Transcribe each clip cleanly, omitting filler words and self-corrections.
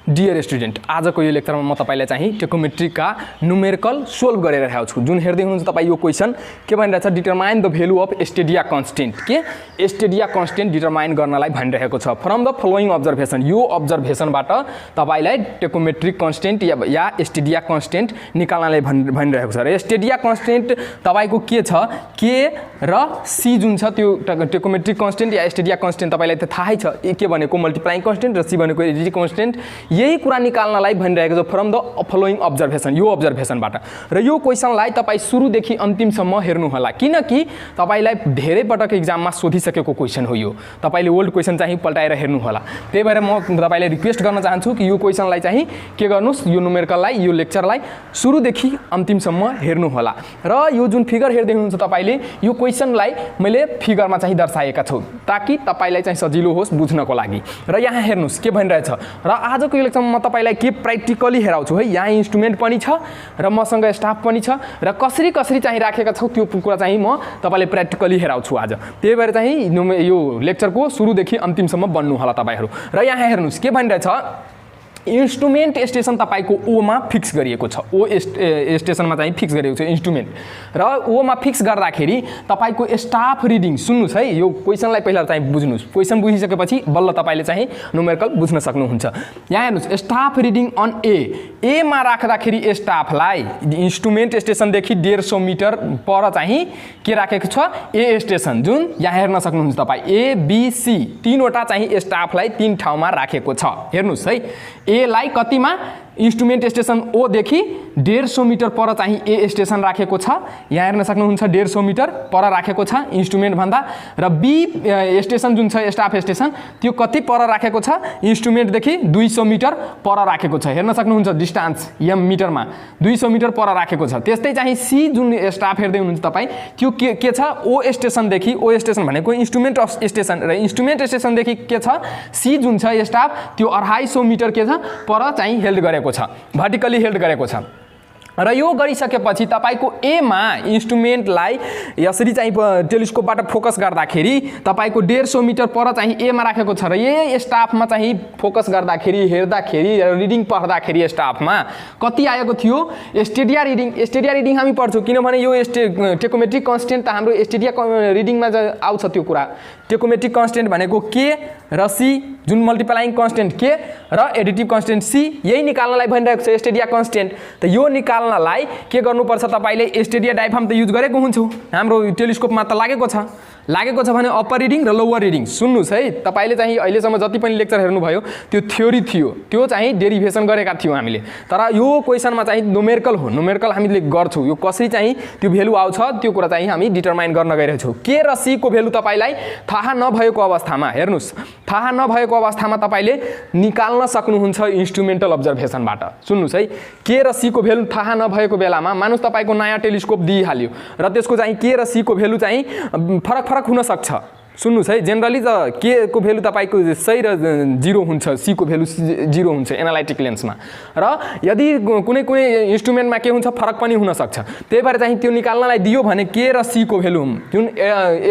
Dear student, आजको यो लेक्चरमा म तपाईलाई चाहिँ टेकोमेट्रीका न्युमेरिकल सोल्भ गरेर राखेको छु। जुन हेर्दै हुनुहुन्छ तपाईँ यो क्वेसन के भनिरहेछ, determine the value of stadia constant. के स्टेडिया कन्स्टेन्ट डिटरमाइन गर्नलाई भनिरहेको छ फ्रम द फलोइङ अब्जर्भेसन। यो अब्जर्भेसनबाट तपाईलाई टेकोमेट्रिक कन्स्टेन्ट या स्टेडिया कन्स्टेन्ट निकाल्नलाई भनिरहेको छ। र स्टेडिया कन्स्टेन्ट तपाईको के छ, के र सी जुन छ त्यो टेकोमेट्रिक कन्स्टेन्ट या स्टेडिया कन्स्टेन्ट तपाईलाई त थाहै छ। के भनेको मल्टिप्लाइङ कन्स्टेन्ट र सी भनेको एडिटिभ कन्स्टेन्ट। यही कुरा निकाल्नलाई भनिरहेको छ फ्रम द फलोइङ अब्जर्भेसन, यो अब्जर्भेसनबाट। र यो क्वेसनलाई तपाईँ सुरुदेखि अन्तिमसम्म हेर्नुहोला, किनकि तपाईलाई धेरै पटक एक्जाममा सोधिसकेको क्वेसन हो यो। तपाईले ओल्ड क्वेसन चाहिँ पल्टाएर हेर्नुहोला। त्यही भएर म तपाईलाई रिक्वेस्ट गर्न चाहन्छु कि यो क्वेसनलाई चाहिँ के गर्नुस्, यो न्युमेरिकललाई, यो लेक्चरलाई सुरुदेखि अन्तिमसम्म हेर्नुहोला। र यो जुन फिगर हेर्दै हुनुहुन्छ तपाईले, यो क्वेसनलाई मैले फिगरमा चाहिँ दर्शाएका छु ताकि तपाईलाई चाहिँ सजिलो होस् बुझ्नको लागि। र यहाँ हेर्नुस् के भनिरहेछ। र आजको यो लेक्चरमा म तपाईलाई के प्र्याक्टिकली हेराउँछु है। यहाँ इन्स्ट्रुमेन्ट पनि छ र मसँग स्टाफ पनि छ र कसरी कसरी चाहिँ राखेका छौ त्यो कुरा चाहिँ म तपाईलाई प्र्याक्टिकली हेराउँछु आज। त्यही भएर चाहिँ यो लेक्चरको सुरुदेखि अन्तिमसम्म बन्नु होला तपाईहरु। र यहाँ हेर्नुस् के भनिरहेछ, इन्स्ट्रुमेन्ट स्टेसन तपाईको ओ मा फिक्स गरिएको छ। ओ स्टेसनमा चाहिँ फिक्स गरिएको छ इन्स्ट्रुमेन्ट। र ओ मा फिक्स गर्दाखेरि तपाईको स्टाफ रिडिङ सुन्नुस् है। यो क्वेसनलाई पहिला चाहिँ बुझ्नुस्। क्वेसन बुझिसकेपछि बल्ल तपाईले चाहिँ न्युमेरिकल बुझ्न सक्नुहुन्छ। यहाँ हेर्नुस्, स्टाफ रिडिङ अन ए मा राख्दाखेरि स्टाफलाई इन्स्ट्रुमेन्ट स्टेसनदेखि 150 मिटर पर चाहिँ के राखेको छ, ए स्टेसन। जुन यहाँ हेर्न सक्नुहुन्छ तपाईँ, ए बी सी तीनवटा चाहिँ स्टाफलाई तीन ठाउँमा राखेको छ। हेर्नुस् है, ए लाई कतिमा, इन्स्ट्रुमेन्ट स्टेसन ओ देखि 150 मिटर पर चाहिँ ए स्टेसन राखेको छ। यहाँ हेर्न सक्नुहुन्छ 150 मिटर पर राखेको छ इन्स्ट्रुमेन्ट भन्दा। र बी स्टेसन जुन छ स्टाफ स्टेसन त्यो कति पर राखेको छ, इन्स्ट्रुमेन्टदेखि 200 मिटर पर राखेको छ। हेर्न सक्नुहुन्छ डिस्टेन्स एम मिटरमा 200 मिटर पर राखेको छ। त्यस्तै चाहिँ सी जुन स्टाफ हेर्दै हुनुहुन्छ तपाईँ, त्यो के छ, ओ स्टेसनदेखि, ओ स्टेसन भनेको इन्स्ट्रुमेन्ट स्टेसन, र इन्स्ट्रुमेन्ट स्टेसनदेखि के छ, सी जुन छ स्टाफ त्यो 250 मिटर के छ पर चाहिँ हेल्ड गरेको छ, भर्टिकली हेल्ड गरेको छ। र यो गरिसकेपछि तपाईको ए मा इन्स्ट्रुमेन्टलाई यसरी चाहिँ टेलिस्कोपबाट फोकस गर्दाखेरि तपाईको 150 मिटर पर चाहिँ ए मा राखेको छ। र ए स्टाफमा चाहिँ फोकस गर्दाखेरि, हेर्दाखेरि, रिडिङ पढ्दाखेरि स्टाफमा कति आएको थियो, स्टेडिया रिडिङ। स्टेडिया रिडिङ हामी पढ्छौँ किनभने यो टेकोमेट्रिक कन्स्टेन्ट त हाम्रो स्टेडिया रिडिङमा आउँछ। त्यो कुरा टेकोमेट्रिक कन्स्टेन्ट भनेको के र सी, जुन मल्टिप्लाइङ कन्स्टेन्ट के र एडिटिभ कन्स्टेन्ट सी, यही निकाल्नलाई भनिरहेको छ स्टेडिया कन्स्टेन्ट। त यो निकाल्नलाई के गर्नुपर्छ, तपाईले स्टेडिया डायफ्राम त युज गरेको हुन्छौ, हाम्रो टेलिस्कोपमा त लागेको छ भने अप्पर रिडिङ र लोवर रिडिङ। सुन्नुस् है, तपाईले चाहिँ अहिलेसम्म जति पनि लेक्चर हेर्नुभयो त्यो थ्योरी थियो, त्यो चाहिँ डेरिभेसन गरेका थियौँ हामीले। तर यो क्वेसनमा चाहिँ न्युमेरिकल हो, न्युमेरिकल हामीले गर्छौँ। यो कसरी चाहिँ त्यो भेल्यु आउँछ त्यो कुरा चाहिँ हामी डिटरमाइन गर्न गइरहेछौँ। के र सी को भेल्यु तपाईलाई थाहा नभएको अवस्थामा, हेर्नुस्, थाहा नभएको अवस्थामा तपाईले निकाल्न सक्नुहुन्छ इन्स्ट्रुमेन्टल अब्जर्भेसनबाट। सुन्नुस् है, के र सी को भेल्यु थाहा नभएको बेलामा मानुस तपाईको नयाँ टेलिस्कोप दिइहाल्यो र त्यसको चाहिँ के र सी को भेल्यु चाहिँ फरक हुन सक्छ। सुन्नुस् है, जेनरली त के को भेल्यु तपाईको सही र 0 हुन्छ, सी को भेल्यु 0 हुन्छ एनालाइटिक लेन्समा। र यदि कुनै इन्स्ट्रुमेन्टमा के हुन्छ, फरक पनि हुन सक्छ। त्यही भएर चाहिँ त्यो निकाल्नलाई दियो भने के र सी को भेल्यु जुन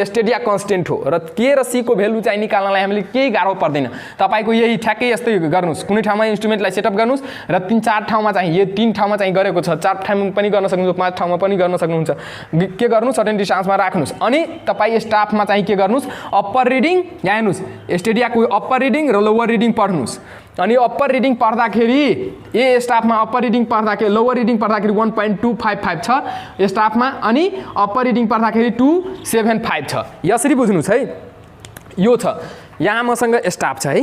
स्टेडिया कन्स्टेन्ट हो, र के र सी को भेल्यु चाहिँ निकाल्नलाई हामीले केही गाह्रो पर्दैन। तपाईको यही ठ्याक्कै यस्तै गर्नुस्, कुनै ठाउँमा इन्स्ट्रुमेन्टलाई सेटअप गर्नुस् र 3-4 ठाउँमा चाहिँ, यो 3 ठाउँमा चाहिँ गरेको छ, 4 ठाउँमा पनि गर्न सक्नुहुन्छ, 5 ठाउँमा पनि गर्न सक्नुहुन्छ। के गर्नु, सर्टेन डिस्टेन्समा राख्नुस्। अनि तपाईँ स्टाफमा चाहिँ के गर्नुस्, अप्पर रिडिङ, यहाँ हेर्नुस् स्टेडियाको अप्पर रिडिङ र लोवर रिडिङ पढ्नुस्। अनि अप्पर रिडिङ पढ्दाखेरि ए स्टाफमा अप्पर रिडिङ पढ्दाखेरि, लोवर रिडिङ पढ्दाखेरि 1.255 छ स्टाफमा, अनि अप्पर रिडिङ पढ्दाखेरि 275 छ। यसरी बुझ्नुस् है। यो छ यहाँ मसँग स्टाफ छ है।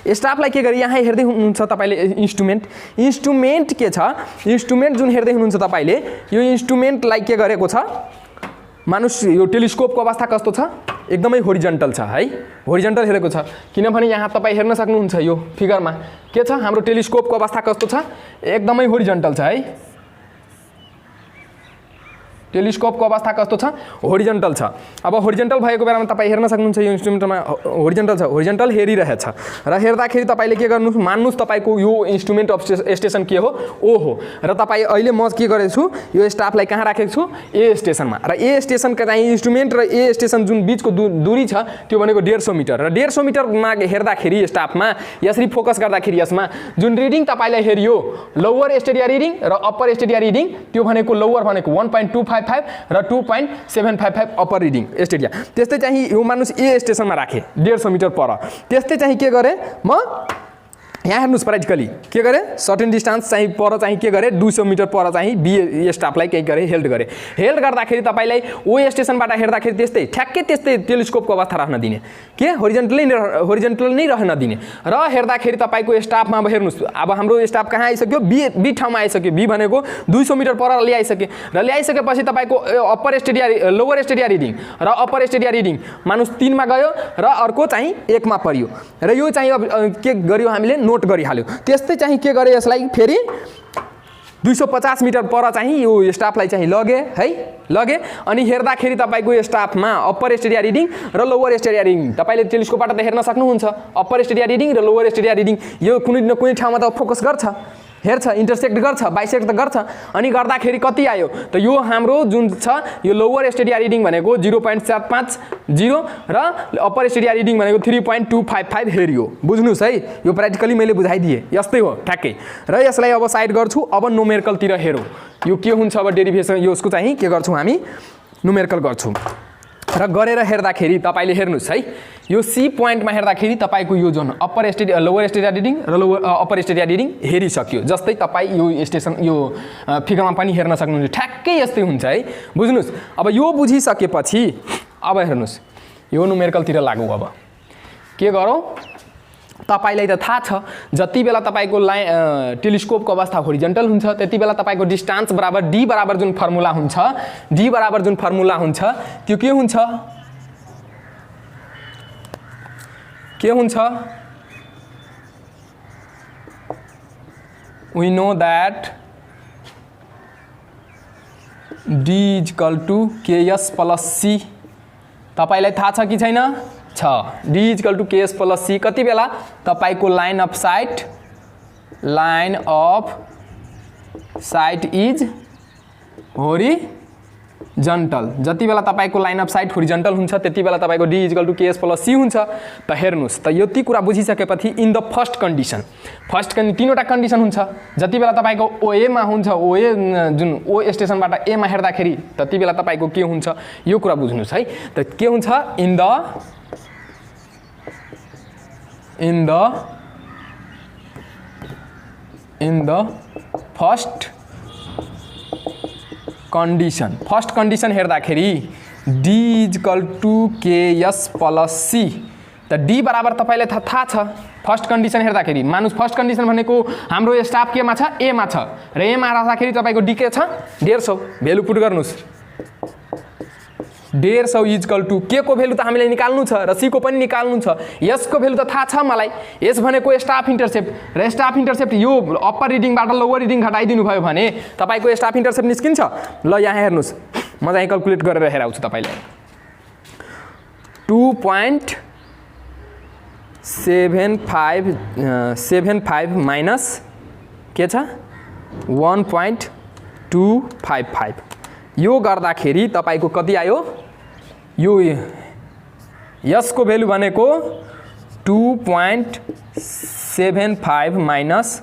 स्टाफलाई के गरी यहाँ हेर्दै हुनुहुन्छ तपाईले इन्स्ट्रुमेन्ट के छ, इन्स्ट्रुमेन्ट जुन हेर्दै हुनुहुन्छ तपाईले, यो इन्स्ट्रुमेन्टलाई के गरेको छ, मानुस यो टेलिस्कोपको अवस्था कस्तो छ, एकदमै होरिजेन्टल छ है, होरिजेन्टल हेरेको छ। किनभने यहाँ तपाईँ हेर्न सक्नुहुन्छ यो फिगरमा के छ, हाम्रो टेलिस्कोपको अवस्था कस्तो छ, एकदमै होरिजेन्टल छ है। टेलिस्कोपको अवस्था कस्तो छ होरिजेन्टल छ। अब होरिजेन्टल भएको बेलामा तपाईँ हेर्न सक्नुहुन्छ यो इन्स्ट्रुमेन्टमा होरिजेन्टल छ, होरिजेन्टल हेरिरहेछ र हेर्दाखेरि तपाईँले के गर्नु मान्नुहोस् तपाईँको यो इन्स्ट्रुमेन्ट अफ स्टेसन के हो ओ हो र तपाईँ अहिले म के गरेको छु यो स्टाफलाई कहाँ राखेको छु ए स्टेसनमा र ए स्टेसनका चाहिँ इन्स्ट्रुमेन्ट र ए स्टेसन जुन बिचको दूरी छ त्यो भनेको 150 मिटर र 150 मिटरमा हेर्दाखेरि स्टाफमा यसरी फोकस गर्दाखेरि यसमा जुन रिडिङ तपाईँलाई हेरियो लोवर स्टेडिया रिडिङ र अप्पर स्टेडिया रिडिङ त्यो भनेको लोवर भनेको 1.255 र 2.755 अप्पर रिडिङ स्टेडिया। त्यस्तै चाहिँ यो मानुस ए स्टेसनमा राखेँ 150 मिटर पर। त्यस्तै चाहिँ के गरेँ म यहाँ हेर्नुहोस् प्र्याक्टिकली के गरेँ सर्टेन डिस्टेन्स चाहिँ पर चाहिँ के गरेँ 200 मिटर पर चाहिँ बी स्टाफलाई केही गरेँ हेल्ड गरेँ। हेल्ड गर्दाखेरि तपाईँलाई ओ स्टेसनबाट हेर्दाखेरि त्यस्तै ठ्याक्कै त्यस्तै टेलिस्कोपको अवस्था राख्न दिने के होरिजेन्टल नै रहन दिने र हेर्दाखेरि तपाईँको स्टाफमा अब हेर्नुहोस् अब हाम्रो स्टाफ कहाँ आइसक्यो बी ठाउँमा आइसक्यो। बी भनेको 200 मिटर पर ल्याइसके र ल्याइसकेपछि तपाईँको upper Stadia lower Stadia reading र अप्पर स्टेडिया रिडिङ मानुस 3 मा गयो र अर्को चाहिँ 1 मा पर्यो र यो चाहिँ अब के गर्यो हामीले नोट गरिहाल्यो। त्यस्तै चाहिँ के गरे यसलाई फेरि 250 मिटर पर चाहिँ यो स्टाफलाई चाहिँ लगे अनि हेर्दाखेरि तपाईँको यो स्टाफमा अप्पर स्टेडिया रिडिङ र लोवर स्टेडिया रिडिङ तपाईँले टेलिस्कोपबाट त हेर्न सक्नुहुन्छ। अप्पर स्टेडिया रिडिङ र लोवर स्टेडिया रिडिङ यो कुनै न कुनै ठाउँमा त फोकस गर्छ हेर्छ इन्टरसेक्ट गर्छ बाइसेक्ट त गर्छ अनि गर्दाखेरि कति आयो त यो हाम्रो जुन छ यो लोवर स्टेडिया रिडिङ भनेको 0.750 र अप्पर स्टेडिया रिडिङ भनेको 3.255 हेरियो। बुझ्नुहोस् है यो प्र्याक्टिकली मैले बुझाइदिएँ यस्तै हो ठ्याक्कै र यसलाई अब साइड गर्छु। अब न्युमेरिकलतिर हेरौँ यो के हुन्छ अब डेरिभेसन यसको चाहिँ के गर्छौँ हामी न्युमेरिकल गर्छौँ र गरेर हेर्दाखेरि तपाईँले हेर्नुहोस् है यो सी पोइन्टमा हेर्दाखेरि तपाईँको यो जुन upper Stadia lower Stadia reading र अप्पर स्टेडिया रिडिङ हेरिसक्यो। जस्तै तपाईँ यो स्टेसन यो फिगरमा पनि हेर्न सक्नुहुन्छ ठ्याक्कै यस्तै हुन्छ है। बुझ्नुहोस् अब यो बुझिसकेपछि अब हेर्नुहोस् यो न्युमेरिकलतिर लागु। अब के गरौँ तपाईलाई त थाहा छ जति बेला तपाईको टेलिस्कोपको अवस्था होरिजेन्टल हुन्छ त्यति बेला तपाईको डिस्टेन्स बराबर डी बराबर जुन फर्मुला हुन्छ त्यो के हुन्छ we know that d is equal to ks plus c। तपाईलाई थाहा छ कि छैन छ d is equal to ks plus c कति बेला तपाईको line of site is horizontal. जति बेला तपाईको लाइन अफ साइट होरिजेन्टल हुन्छ त्यति बेला तपाईको d is equal to ks plus c हुन्छ। त हेर्नुस् त यति कुरा बुझिसकेपछि इन द फर्स्ट कन्डिसन तीनवटा कन्डिसन हुन्छ। जति बेला तपाईको ओए मा हुन्छ ओए जुन ओ स्टेसनबाट ए मा हेर्दाखेरि त्यति बेला तपाईको के हुन्छ यो कुरा बुझ्नुस् है। त के हुन्छ इन द फर्स्ट कन्डिसन हेर्दाखेरि d is equal to ks plus c। त d बराबर तपाईलाई थाहा छ फर्स्ट कन्डिसन हेर्दाखेरि मानुस फर्स्ट कन्डिसन भनेको हाम्रो स्टाफ केमा छ ए मा छ र ए मा राख्दाखेरि तपाईको d के छ 150 भ्यालु पुट गर्नुस् 150 इज इक्वल टु के को भ्यालु त हामीले निकाल्नु छ र सी को पनि निकाल्नु छ। यसको भ्यालु त थाहा छ मलाई यस भनेको स्टाफ इन्टरसेप्ट र स्टाफ इन्टरसेप्ट यो अप्पर रिडिङबाट लोवर रिडिङ घटाइदिनु भयो भने तपाईको स्टाफ इन्टरसेप्ट निस्किन्छ। ल यहाँ हेर्नुस् म चाहिँ क्याल्कुलेट गरेर हेराउँछु तपाईलाई 2.75 माइनस के छ 1.255 यो गर्दाखेरि तपाईको कति आयो यो यसको भ्यालु भनेको 2.75 माइनस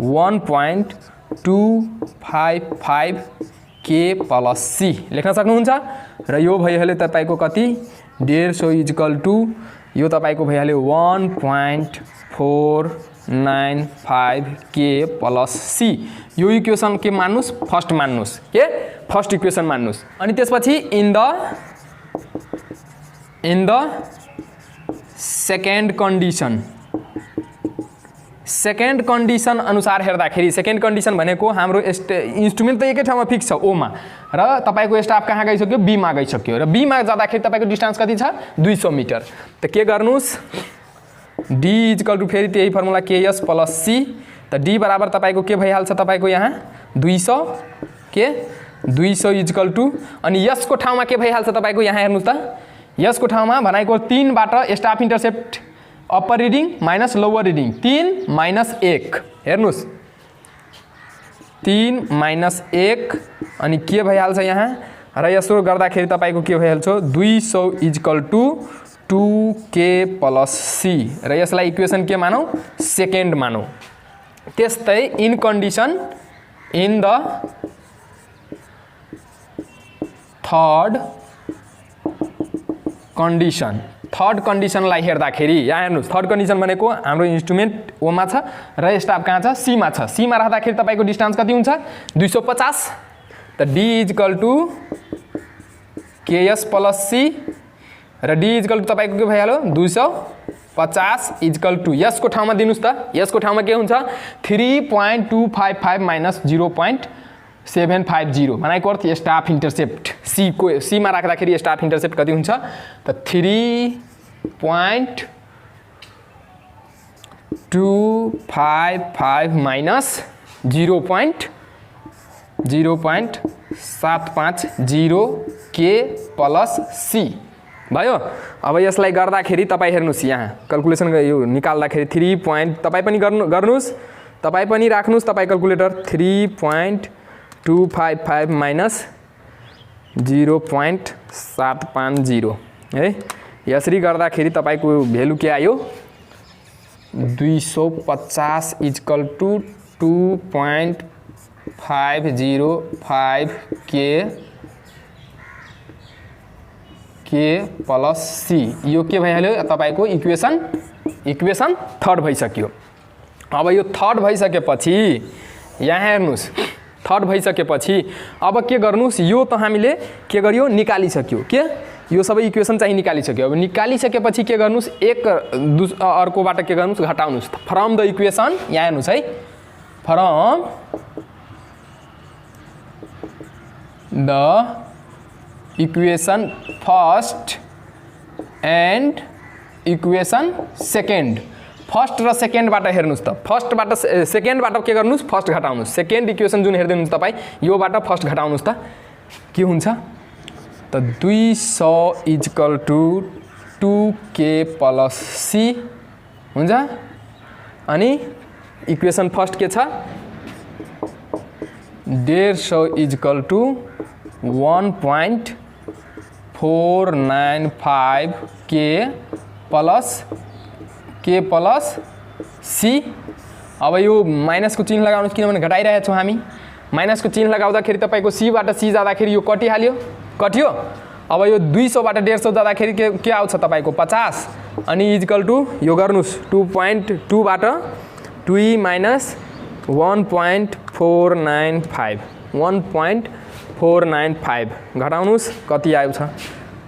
1.255 के प्लस सी लेख्न सक्नुहुन्छ र यो भइहाल्यो तपाईको कति 150 इज इक्वल टु यो तपाईको भइहाल्यो 1.495 के प्लस सी। यो इक्वेसन के मान्नुस् फर्स्ट मान्नुस् के फर्स्ट इक्वेसन मान्नुस्। अनि त्यसपछि इन द सेकेन्ड कन्डिसन अनुसार हेर्दाखेरि सेकेन्ड कन्डिसन भनेको हाम्रो इन्स्ट्रुमेन्ट त एकै ठाउँमा फिक्स छ ओ मा र तपाईको स्टाफ कहाँ गइसक्यो बी मा गइसक्यो र बी मा जाँदाखेरि तपाईको डिस्टेन्स कति छ 200 मिटर। त के गर्नुस् d इज इक्वल टु फेरि त्यही फर्मुला ks प्लस c। त d बराबर तपाईको के भइहाल्छ तपाईको यहाँ 200 के 200 इक्वल टु अनि यसको ठाउँमा के भइहाल्छ तपाईको यहाँ हेर्नुस् त यसको ठाउँमा भनेको 3 बाट staff intercept upper reading minus lower reading 3 minus 1 हेर्नुस् 3 माइनस 1 अनि के भइहाल्छ यहाँ र यसो गर्दाखेरि तपाईको के भइहाल्छ 200 equal to 2k plus c र यसलाई इक्वेसन के मानौ सेकेन्ड मानौ। त्यस्तै in condition in the third कन्डिसनलाई हेर्दाखेरि यहाँ हेर्नुस् थर्ड कन्डिसन भनेको हाम्रो इन्स्ट्रुमेन्ट ओमा छ र स्टाफ कहाँ छ सी मा छ। सी मा राख्दाखेरि तपाईको डिस्टेन्स कति हुन्छ 250 त d equal to ks plus c र d इक्वल टु तपाईको के भइहाल्यो 250 इक्वल टु यसको ठाउँमा दिनुस् त यसको ठाउँमा के हुन्छ 3.255 माइनस 0.750 भनेको अर्थ स्टाफ इन्टरसेप्ट सी मा राख्दाखेरि स्टाफ इन्टरसेप्ट कति हुन्छ त 3.255 माइनस 0.750 के प्लस सी भयो। अब यसलाई गर्दाखेरि तपाईं हेर्नुस् यहाँ क्याल्कुलेसन यो निकाल्दाखेरि 3 तपाईं पनि गर्नुस् तपाईं पनि राख्नुस् तपाईं क्याल्कुलेटर 3.255 माइनस 0.750 है यसरी गर्दाखेरि तपाईको भ्यालु के आयो 250 इक्वल टु 2.505 के प्लस सी यो के भइहाल्यो तपाईको इक्वेसन थर्ड भइसक्यो। अब यो थर्ड भइसकेपछि यहाँ हेर्नुस् थर्ड भइसकेपछि अब के गर्नुस् यो त हामीले के गरियो निकालिसक्यो के यो सबै इक्वेसन चाहिँ निकालिसक्यो। अब निकालिसकेपछि के गर्नुस् एक अर्कोबाट के गर्नुस् घटाउनुस् फ्रम द इक्वेसन यहाँ हेर्नुस् है from the equation first and equation second first र सेकेन्डबाट हेर्नुस् त फर्स्टबाट सेकेन्डबाट के गर्नुस् फर्स्ट घटाउनुस् सेकेन्ड इक्वेसन जुन हेर्दै हुनुहुन्छ तपाईँ योबाट फर्स्ट घटाउनुस् त के हुन्छ त 200 equal to 2k plus C हुन्छ अनि इक्वेसन फर्स्ट के छ 150 इक्वल टु 1.495 के प्लस सी। अब यो माइनसको चिन्ह लगाउनुस् किनभने घटाइरहेको छौँ हामी माइनसको चिन्ह लगाउँदाखेरि तपाईको सीबाट सी जाँदाखेरि यो कटियो अब यो 200बाट 150 जाँदाखेरि के आउँछ तपाईको 50 अनि इक्वल टु यो गर्नुस् 2.2 बाट 2 माइनस 1.495 घटाउनुस् कति आउँछ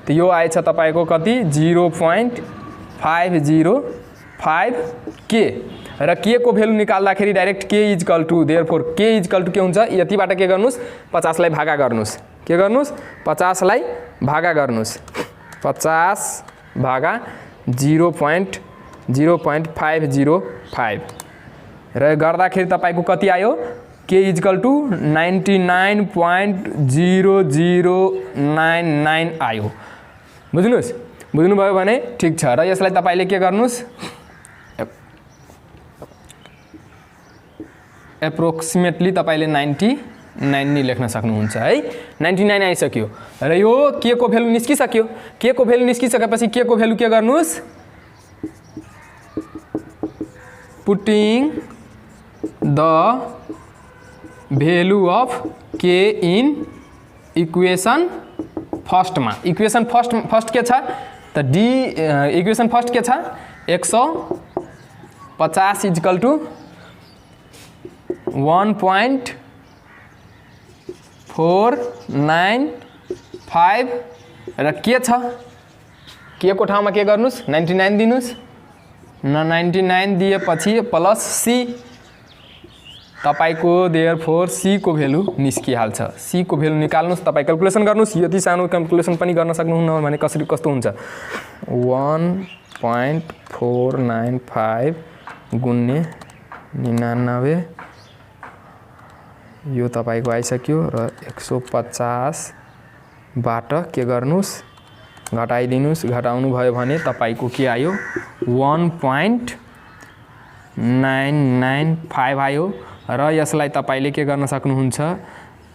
त यो आएछ तपाईको कति 0.505 के र के को भ्यालु निकाल्दाखेरि डाइरेक्ट के इक्वल टु देयरफोर के इक्वल टु के हुन्छ यतिबाट के गर्नुस् 50 लाई भागा गर्नुस् के गर्नुस् 50 लाई भागा गर्नुस् 50 भागा 0.505 र गर्दाखेरि तपाईको कति आयो के इक्वल टु 99.0099 आयो। बुझ्नुभयो भने ठिक छ र यसलाई तपाईले के गर्नुस् एप्रोक्सिमेटली तपाईले 99 लेख्न सक्नुहुन्छ है 99 आइसक्यो र यो के को भ्यालु निस्किसक्यो के को भ्यालु निस्किसकेपछि के को भ्यालु के गर्नुस् पुटिङ द भ्यालु अफ के इन इक्वेसन फर्स्टमा इक्वेसन फर्स्ट के छ त डी इक्वेसन फर्स्ट के छ 150 इक्वल टु 1.495 र के छ के को ठाउँमा के गर्नुस् 99 दिनुस् न 99 दिएपछि प्लस सी तपाईको देयरफोर सी को भ्यालु निस्किहाल्छ सी को भ्यालु निकाल्नुस् तपाई क्याल्कुलेसन गर्नुस् यति सानो क्याल्कुलेसन पनि गर्न सक्नुहुन्न भने कसरी कस्तो हुन्छ 1.495 गुन्ने 99 यो तपाईको आइसक्यो र 150 बाट के गर्नुस् घटाइदिनुस्। घटाउनु भयो भने तपाईको के आयो 1.995 आयो र यसलाई तपाईले के गर्न सक्नुहुन्छ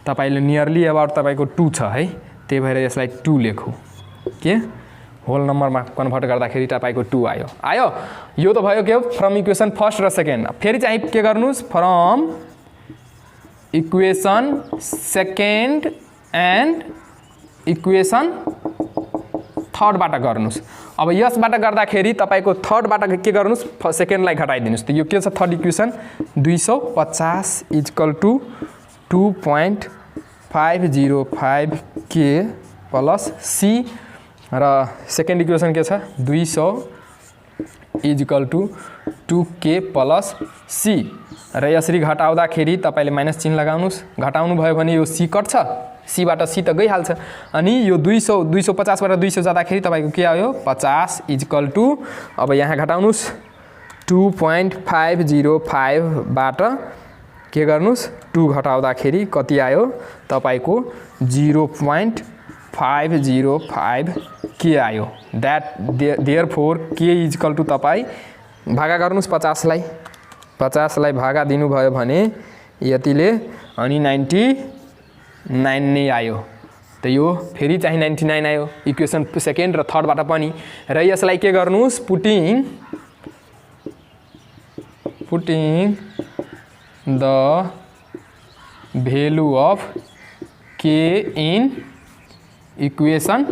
तपाईले नियरली अबाउट तपाईको 2 छ है, त्यही भएर यसलाई 2 लेखौ के होल नम्बरमा कन्भर्ट गर्दाखेरि तपाईको 2 आयो। यो त भयो के फ्रम इक्वेसन फर्स्ट र सेकेन्ड। फेरि चाहिँ के गर्नुस् from equation second and equation third बाट गर्नुस्। अब यसबाट गर्दाखेरि तपाईको थर्ड बाट के गर्नुस् सेकेन्डलाई घटाइदिनुस्। त यो के छ थर्ड इक्वेसन 250 इक्वल टु 2.505 के प्लस सी र सेकेन्ड इक्वेसन के छ 200 equal to 2k plus C र यसरी घटाउँदाखेरि तपाईले माइनस चिन्ह लगाउनुस्। घटाउनु भयो भने यो सी कट्छ, सी बाट सी त गइहाल्छ अनि यो 250 बाट 200 जाँदाखेरि तपाईको के आयो 50 इक्वल टु अब यहाँ घटाउनुस् 2.505 बाट के गर्नुस् 2 घटाउँदाखेरि कति आयो तपाईको 0.505 के आयो। दैट देयरफोर के इक्वल टु तपाई भागा गर्नुस् 50 लाई भागा दिनुभयो भने यतिले अनि 99 नै आयो। त यो फेरि चाहिँ 99 आयो इक्वेसन सेकेन्ड र थर्ड बाट पनि। र यसलाई के गर्नुस् पुटिङ द भेल्यु अफ के इन इक्वेसन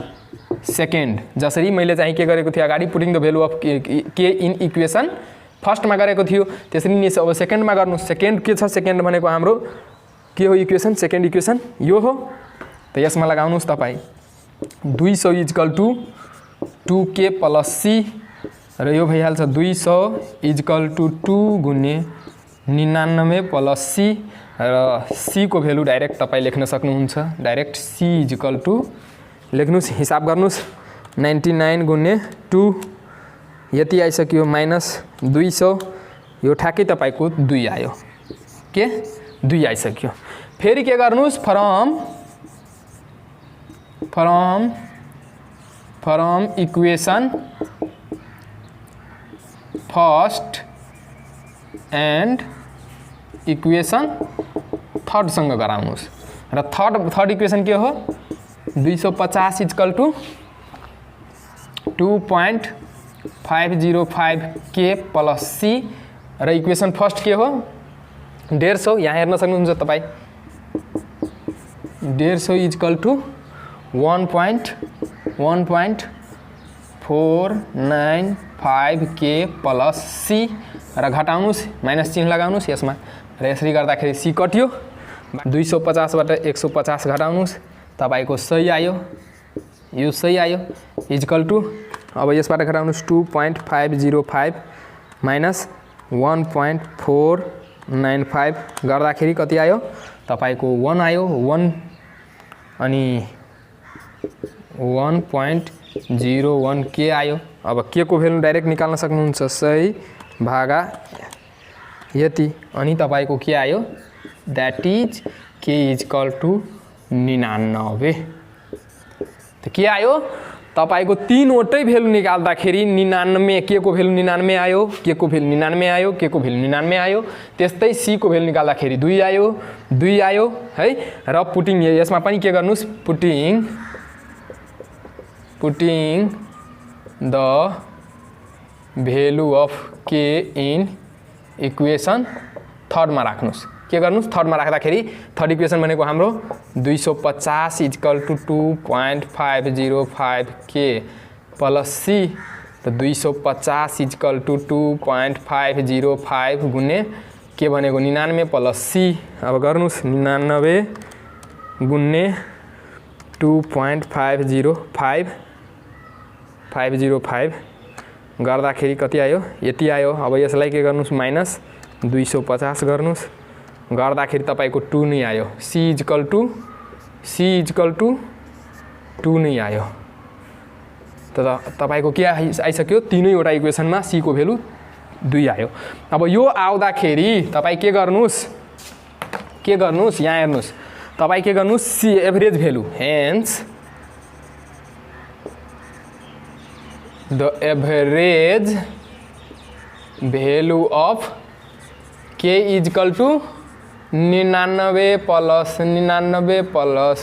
सेकेन्ड जसरी मैले चाहिँ के गरेको थिएँ अगाडि पुटिङ द भेल्यु अफ के इन इक्वेसन फर्स्टमा गरेको थियो त्यसरी नि अब सेकेन्डमा गर्नु। सेकेन्ड के छ सेकेन्ड भनेको हाम्रो के हो इक्वेसन सेकेन्ड इक्वेसन यो हो। त यसमा लगाउनुस् तपाई 200 equal to 2k plus C र यो भइहाल्छ 200 इक्वल टु 2 गुणे 99 प्लस सी र सी को भेल्यु डाइरेक्ट तपाई लेख्न सक्नुहुन्छ। डाइरेक्ट सी इक्वल टु लेख्नुस् हिसाब गर्नुस् 99 गुणे 2 यति आइसक्यो माइनस 200 यो ठ्याक्कै तपाईको 2 आयो के 2 आइसक्यो। फेरि के गर्नुस् from equation first and equation third सँग गराउनुस् र थर्ड इक्वेसन के हो 250 इक्वल टु 2.505 के प्लस सी र इक्वेसन फर्स्ट के हो 150 यहाँ हेर्न सक्नुहुन्छ तपाई 150 इक्वल टु 1.495 के प्लस सी र घटाउनुस् माइनस चिन्ह लगाउनुस् यसमा र यसरी गर्दाखेरि सी कट्यो 250 बाट 150 घटाउनुस् तपाईको सही आयो यो सही आयो इक्वल टु अब यसबाट घटाउनुस् 2.505 माइनस 1.495 गर्दाखेरि कति आयो तपाईको 1 आयो 1 अनि 1.01 के आयो। अब के को भेल्यु डाइरेक्ट निकाल्न सक्नुहुन्छ सही भागा यति अनि तपाईको के आयो दैट इज के इक्वल टु 99। त के आयो तपाईको तीनवटै भेल्यु निकाल्दाखेरि 99 के को भेल्यु 99 आयो के को भेल्यु 99 आयो के को भेल्यु 99 आयो। त्यस्तै सी को भेल्यु निकाल्दाखेरि 2 आयो है र पुटिङ यसमा पनि के गर्नुस् पुटिङ द भेल्यु अफ के इन इक्वेसन थर्डमा राख्नुस्। के गर्नुस् थर्डमा राख्दाखेरि थर्ड इक्वेसन भनेको हाम्रो 250 इक्वल टु 2.505 के प्लस सी त 250 इक्वल टु 2.505 गुणे के भनेको 99 प्लस सी। अब गर्नुस् 99 गुणे 2.505 गर्दाखेरि कति आयो यति आयो। अब यसलाई के गर्नुस् माइनस 250 गर्नुस् गर्दाखेरि तपाईको 2 नै आयो सी इक्वल टु 2 नै आयो। त तपाईको के आइसक्यो तीनैवटा इक्वेसनमा सी को भेल्यु 2 आयो। अब यो आउँदाखेरि तपाई के गर्नुस् के गर्नुस् यहाँ हेर्नुस् तपाईँ के गर्नुस् c average value hence the average value of k is equal to 99 plus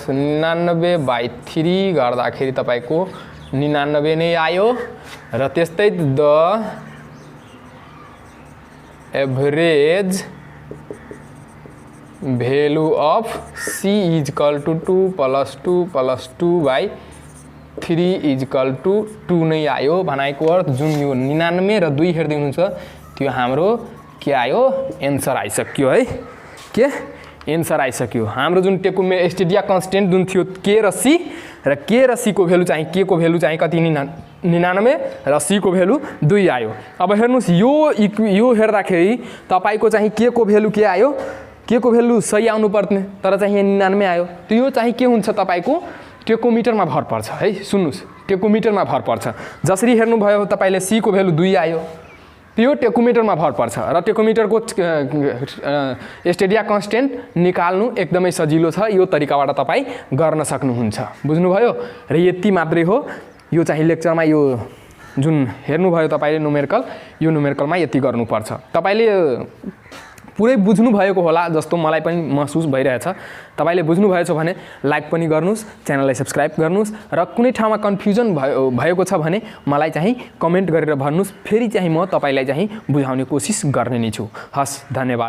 99/3 गर्दाखेरि तपाईको 99 नै आयो र त्यस्तै the average value of c is equal to 2 + 2 + 2/3 is equal to 2 नै आयो भनेको अर्थ जुन यो 99 र 2 हेर्दै हुनुहुन्छ त्यो हाम्रो के आयो एन्सर आइसक्यो है के एन्सर आइसक्यो हाम्रो जुन टेकुमे स्टेडिया कन्स्टेन्ट जुन थियो के र सी को भ्यालु चाहिँ के को भ्यालु चाहिँ कति 99 र सी को भ्यालु 2 आयो। अब हेर्नुस् यो हेर्दाखेरि तपाईको चाहिँ के को भ्यालु के आयो के को भ्यालु सही आउनु पर्ने तर चाहिँ यहाँ 99 आयो त्यो यो चाहिँ के हुन्छ तपाईको टेकोमिटरमा भर पर्छ है सुन्नुस् टेकोमिटरमा भर पर्छ जसरी हेर्नु भयो तपाईले सी को भ्यालु 2 आयो त्यो टेकोमिटरमा भर पर्छ र टेकोमिटरको स्टेडिया कन्स्टेन्ट निकाल्नु एकदमै सजिलो छ यो तरिकाबाट तपाई गर्न सक्नुहुन्छ बुझ्नुभयो र यति मात्रै हो यो चाहिँ लेक्चरमा यो जुन हेर्नुभयो तपाईले न्युमेरिकल यो न्युमेरिकलमा यति गर्नुपर्छ तपाईले पुरै बुझ्नु भएको होला जस्तो मलाई पनि महसुस भइरहेछ तपाईले बुझ्नु भएछ भने लाइक पनि गर्नुस् च्यानललाई सब्स्क्राइब गर्नुस् र कुनै ठाउँमा कन्फ्युजन भएको छ भने मलाई चाहिँ कमेन्ट गरेर भन्नुस् फेरि चाहिँ म तपाईलाई चाहिँ बुझाउने कोसिस गर्ने नै छु हस् धन्यवाद।